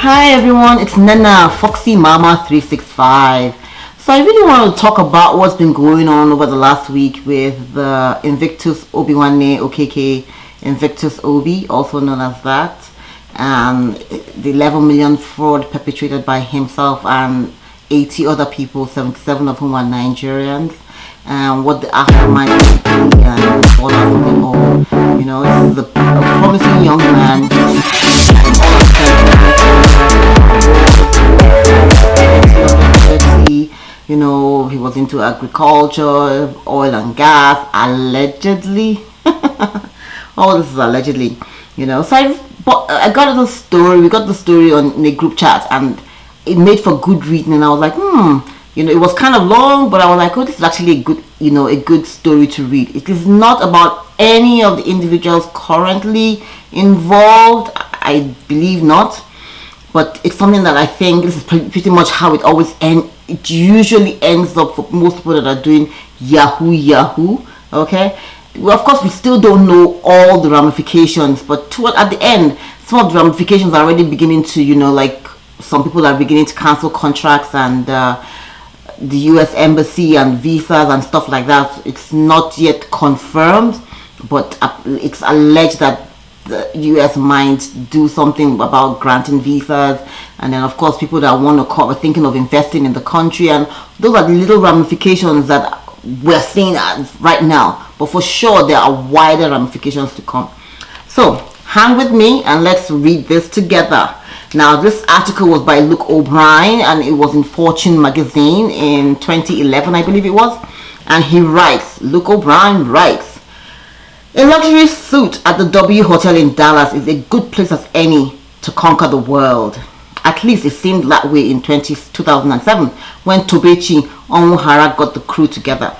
Hi everyone, it's Nana Foxy Mama 365. So I really want to talk about what's been going on over the last week with the Invictus Obi OKK Invictus Obi, also known as that, and the 11 million fraud perpetrated by himself and 80 other people, 77 of whom are Nigerians, and what the aftermath is and the fallout from it all. You know, this is a promising young man. You know, he was into agriculture, oil and gas, allegedly. All this is allegedly, you know. So I got the story. We got the story in a group chat, and it made for good reading. And I was like, you know, it was kind of long, but I was like, oh, this is actually a good, you know, a good story to read. It is not about any of the individuals currently involved. I believe not, but it's something that I think this is pretty much how it always ends. It usually ends up for most people that are doing Yahoo. Okay, well, of course we still don't know all the ramifications, but at the end, some of the ramifications are already beginning to, you know, like some people are beginning to cancel contracts, and the US embassy and visas and stuff like that. It's not yet confirmed, but it's alleged that the US might do something about granting visas, and then of course people that want to come are thinking of investing in the country, and those are the little ramifications that we're seeing right now, but for sure there are wider ramifications to come. So hang with me and let's read this together. Now, this article was by Luke O'Brien, and it was in Fortune magazine in 2011, I believe it was, and he writes, Luke O'Brien writes, a luxury suite at the W Hotel in Dallas is a good place as any to conquer the world. At least it seemed that way in 2007 when Tobechi Onwuhara got the crew together.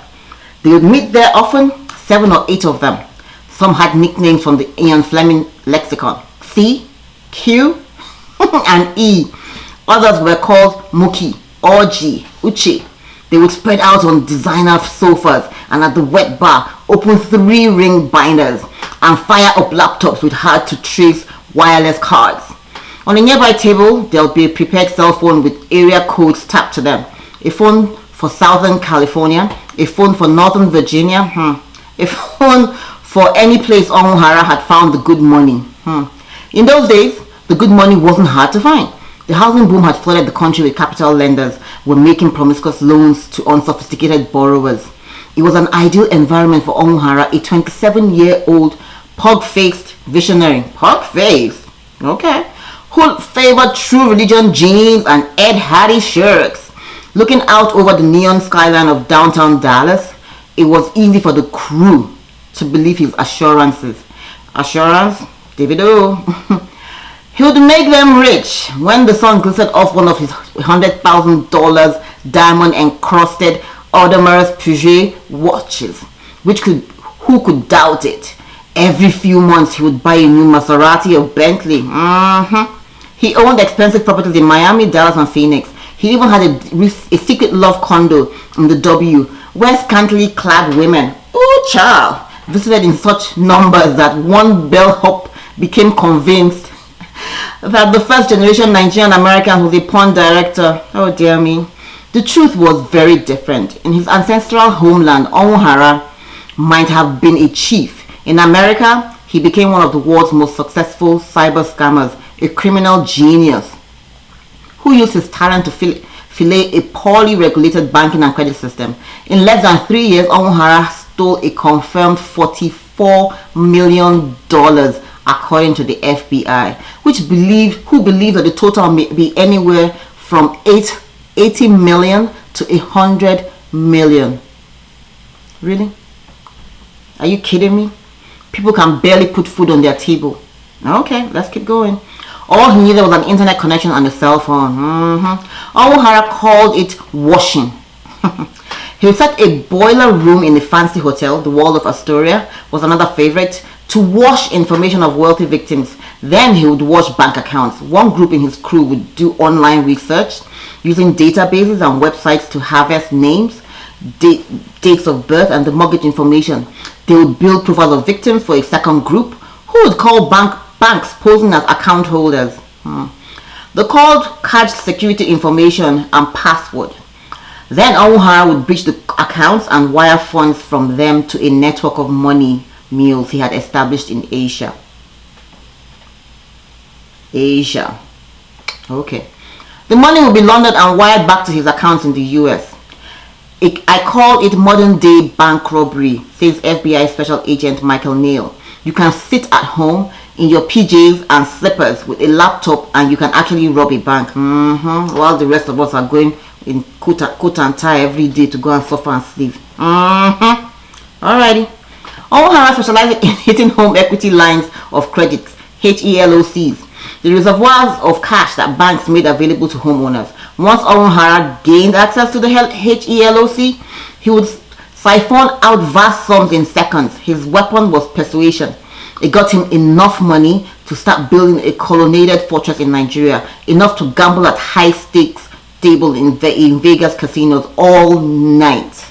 They would meet there often, 7 or 8 of them. Some had nicknames from the Ian Fleming lexicon, C, Q, and E. Others were called Muki, Orji, Uche. They would spread out on designer sofas and at the wet bar open 3-ring binders and fire up laptops with hard to trace wireless cards. On a nearby table, there'll be a prepared cell phone with area codes tapped to them. A phone for Southern California, a phone for Northern Virginia, a phone for any place Onwuhara had found the good money. In those days, the good money wasn't hard to find. The housing boom had flooded the country with capital lenders were making promiscuous loans to unsophisticated borrowers. It was an ideal environment for Onwuhara, a 27-year-old pug-faced visionary. Pug-faced? Okay. Who favored True Religion jeans and Ed Hardy shirts. Looking out over the neon skyline of downtown Dallas, it was easy for the crew to believe his assurances. Assurance? Davido. He would make them rich when the sun glistened off one of his $100,000 diamond encrusted Audemars Piguet watches. Who could doubt it? Every few months he would buy a new Maserati or Bentley. He owned expensive properties in Miami, Dallas, and Phoenix. He even had a secret love condo in the W, where scantily clad women, visited in such numbers that one bellhop became convinced that the first generation Nigerian American was a porn director. Oh dear me. The truth was very different. In his ancestral homeland, Onwuhara might have been a chief. In America, he became one of the world's most successful cyber scammers, a criminal genius who used his talent to fillet a poorly regulated banking and credit system. In less than 3 years, Onwuhara stole a confirmed $44 million, according to the FBI, who believe that the total may be anywhere from 80 million to 100 million. Really? Are you kidding me? People can barely put food on their table. Okay, let's keep going. All he needed was an internet connection and a cell phone. Onwuhara called it washing. He would set a boiler room in a fancy hotel. The Wall of Astoria was another favorite, to wash information of wealthy victims. Then he would wash bank accounts. One group in his crew would do online research using databases and websites to harvest names, dates of birth, and the mortgage information. They would build profiles of victims for a second group who would call banks posing as account holders. The call cached security information and password. Then Owohara would breach the accounts and wire funds from them to a network of money mules he had established in Asia. Okay. The money would be laundered and wired back to his accounts in the US. I call it modern day bank robbery, says FBI Special Agent Michael Neal. You can sit at home in your PJs and slippers with a laptop and you can actually rob a bank. While the rest of us are going in coat and tie every day to go and suffer and sleep. Alrighty. Owohara specializes in hitting home equity lines of credit, HELOCs, the reservoirs of cash that banks made available to homeowners. Once Owohara gained access to the HELOC, he would siphon out vast sums in seconds. His weapon was persuasion. It got him enough money to start building a colonnaded fortress in Nigeria, enough to gamble at high stakes table in Vegas casinos all night.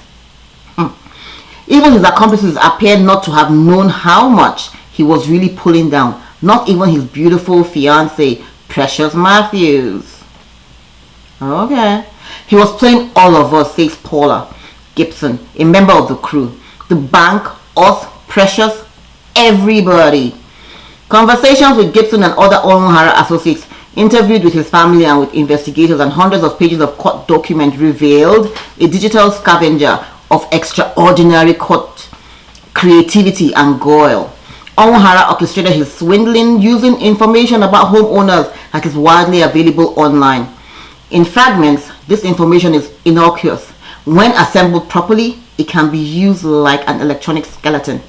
Even his accomplices appeared not to have known how much he was really pulling down. Not even his beautiful fiancée, Precious Matthews. Okay. He was playing all of us, says Paula Gibson, a member of the crew. The bank, us, Precious, everybody. Conversations with Gibson and other Owohara associates, interviewed with his family and with investigators, and hundreds of pages of court documents revealed a digital scavenger of extraordinary court creativity and guile. Owohara orchestrated his swindling using information about homeowners that is widely available online. In fragments, this information is innocuous. When assembled properly, it can be used like an electronic skeleton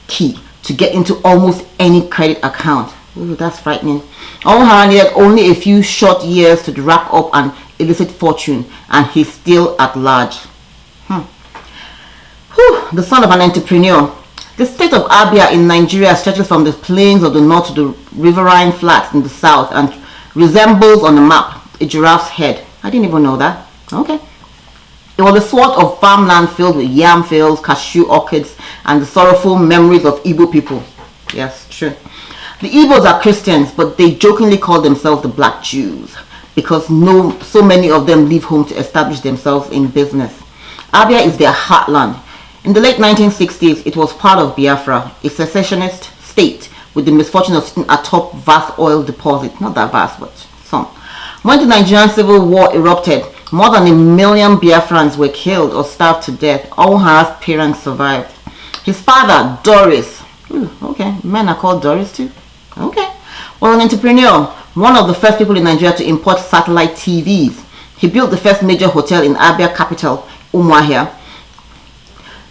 key to get into almost any credit account. Ooh, that's frightening. Owohara needed only a few short years to rack up an illicit fortune, and he's still at large. The son of an entrepreneur. The state of Abia in Nigeria stretches from the plains of the north to the riverine flats in the south and resembles on the map a giraffe's head. I didn't even know that. Okay. It was a swath of farmland filled with yam fields, cashew orchards, and the sorrowful memories of Igbo people. Yes, true. The Igbos are Christians, but they jokingly call themselves the Black Jews because so many of them leave home to establish themselves in business. Abia is their heartland. In the late 1960s, it was part of Biafra, a secessionist state with the misfortune of sitting atop vast oil deposits. Not that vast, but some. When the Nigerian Civil War erupted, more than 1 million Biafrans were killed or starved to death. Owohara's parents survived. His father, Doris, okay, men are called Doris too? Okay. Was an entrepreneur, one of the first people in Nigeria to import satellite TVs. He built the first major hotel in Abia capital, Umuahia.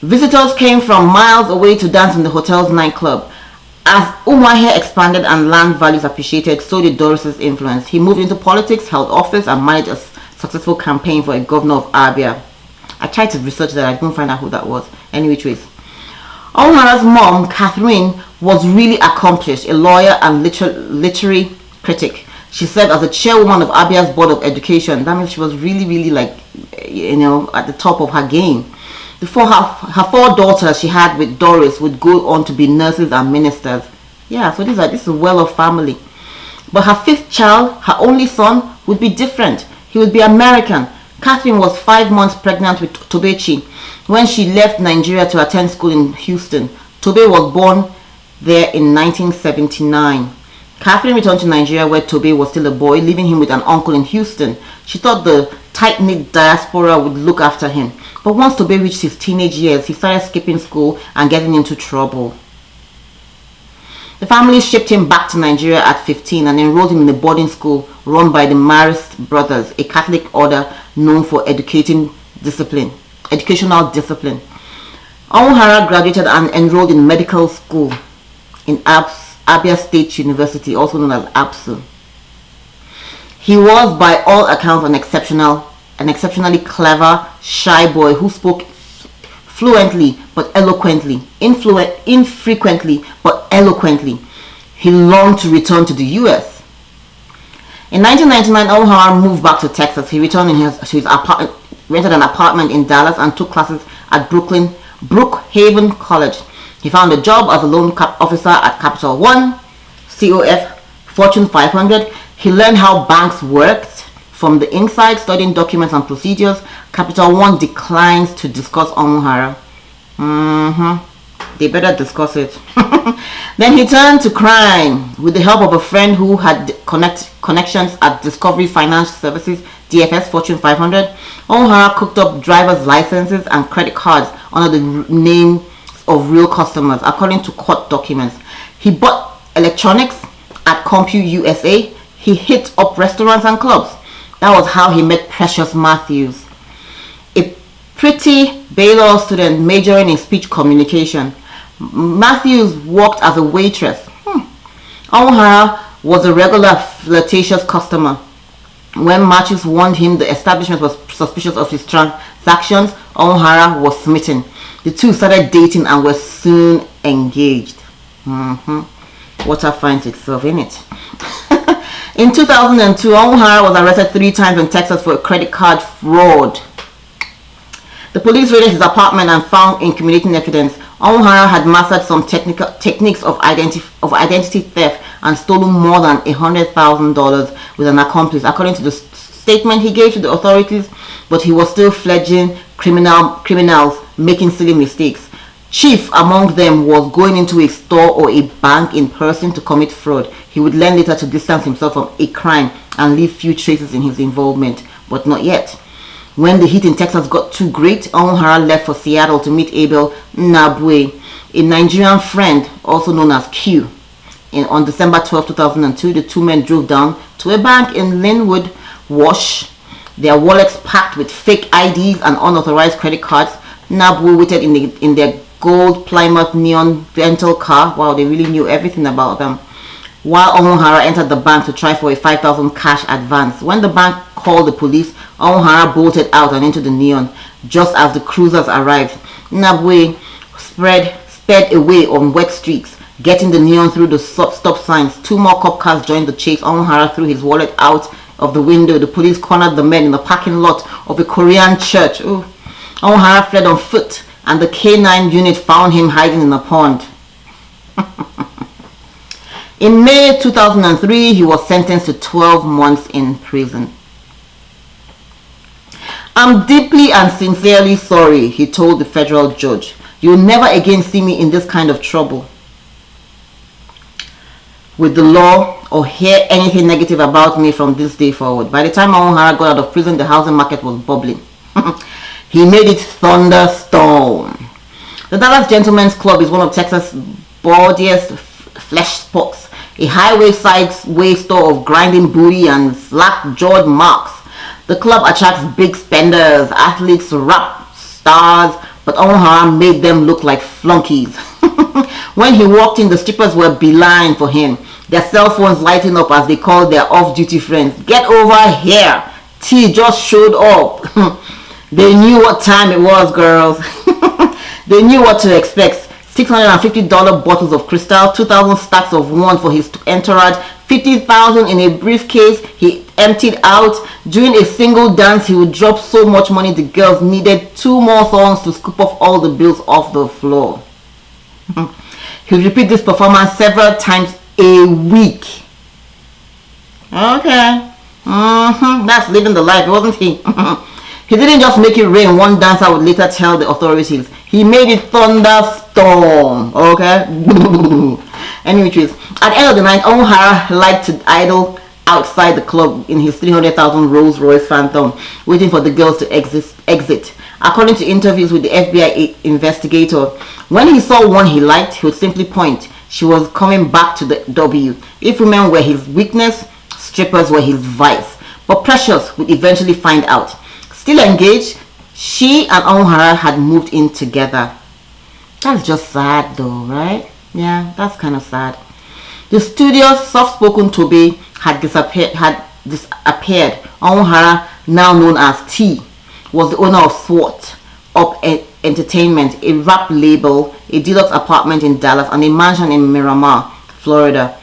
Visitors came from miles away to dance in the hotel's nightclub. As Umuahia expanded and land values appreciated, so did Doris's influence. He moved into politics, held office, and managed a successful campaign for a governor of Abia. I tried to research that, I couldn't find out who that was. Any which ways. Owohara's mom, Catherine, was really accomplished, a lawyer and literary critic. She served as the chairwoman of Abia's Board of Education. That means she was really like, at the top of her game. Her 4 daughters she had with Doris would go on to be nurses and ministers. Yeah, so this is a well-off family. But her 5th child, her only son, would be different. He would be American. Catherine was 5 months pregnant with Tobechi when she left Nigeria to attend school in Houston. Tobe was born there in 1979. Catherine returned to Nigeria where Tobe was still a boy, leaving him with an uncle in Houston. She thought the tight-knit diaspora would look after him. But once Tobe reached his teenage years, he started skipping school and getting into trouble. The family shipped him back to Nigeria at 15 and enrolled him in a boarding school run by the Marist brothers, a Catholic order known for educational discipline. Owohara graduated and enrolled in medical school in Abia State University, also known as ABSU. He was, by all accounts, an exceptionally clever, shy boy who spoke fluently but eloquently, infrequently but eloquently. He longed to return to the US. In 1999, Owohara moved back to Texas. He returned to his apartment, rented an apartment in Dallas, and took classes at Brookhaven College. He found a job as a loan officer at Capital One, COF, Fortune 500. He learned how banks worked from the inside, studying documents and procedures. Capital One declines to discuss Omohara. They better discuss it. Then he turned to crime with the help of a friend who had connections at Discovery Financial Services, DFS, Fortune 500. Omohara cooked up driver's licenses and credit cards under the name of real customers, according to court documents. He bought electronics at Compute USA. He hit up restaurants and clubs. That was how he met Precious Matthews, a pretty Baylor student majoring in speech communication. Matthews worked as a waitress. Omohara was a regular flirtatious customer. When Matthews warned him the establishment was suspicious of his transactions, Omohara was smitten. The two started dating and were soon engaged. Water finds itself in it. In 2002, Omohara was arrested 3 times in Texas for a credit card fraud. The police raided his apartment and found incriminating evidence. Omohara had mastered some techniques of identity theft and stolen more than $100,000 with an accomplice, according to the statement he gave to the authorities. But he was still fledgling criminals making silly mistakes. Chief among them was going into a store or a bank in person to commit fraud. He would learn later to distance himself from a crime and leave few traces in his involvement, but not yet. When the heat in Texas got too great, Omohara left for Seattle to meet Abel Nabwe, a Nigerian friend also known as Q. On December 12, 2002, the two men drove down to a bank in Linwood, Wash, their wallets packed with fake IDs and unauthorized credit cards. Nabwe waited in their gold Plymouth neon rental car. Wow, they really knew everything about them. While Omohara entered the bank to try for a $5,000 cash advance. When the bank called the police, Omohara bolted out and into the neon just as the cruisers arrived. Nabwe sped away on wet streets, getting the neon through the stop signs. 2 more cop cars joined the chase. Omohara threw his wallet out of the window. The police cornered the men in the parking lot of a Korean church. Omohara fled on foot, and the K9 unit found him hiding in a pond. In May 2003, he was sentenced to 12 months in prison. "I'm deeply and sincerely sorry," he told the federal judge. "You'll never again see me in this kind of trouble with the law or hear anything negative about me from this day forward." By the time Omohara got out of prison, the housing market was bubbling. He made it thunderstorm. The Dallas Gentlemen's Club is one of Texas' bawdiest flesh spots, a highway-side store of grinding booty and slack-jawed marks. The club attracts big spenders, athletes, rap stars, but Omohara made them look like flunkies. When he walked in, the strippers were beeline for him, their cell phones lighting up as they called their off-duty friends. "Get over here! T just showed up." They knew what time it was, girls. They knew what to expect. $650 bottles of Cristal, 2,000 stacks of one for his entourage, 50,000 in a briefcase he emptied out. During a single dance, he would drop so much money the girls needed 2 more songs to scoop off all the bills off the floor. He would repeat this performance several times a week. Okay. That's living the life, wasn't he? He didn't just make it rain, one dancer would later tell the authorities. He made it thunderstorm. Okay? Anyways, at the end of the night, Omohara liked to idle outside the club in his 300,000 Rolls Royce Phantom, waiting for the girls to exit. According to interviews with the FBI investigator, when he saw one he liked, he would simply point. She was coming back to the W. If women were his weakness, strippers were his vice. But Precious would eventually find out. Still engaged, she and Omohara had moved in together. That's just sad though, right? Yeah, that's kind of sad. The studio's soft-spoken Toby had disappeared. Omohara, now known as T, was the owner of SWAT Up Entertainment, a rap label, a deluxe apartment in Dallas, and a mansion in Miramar, Florida.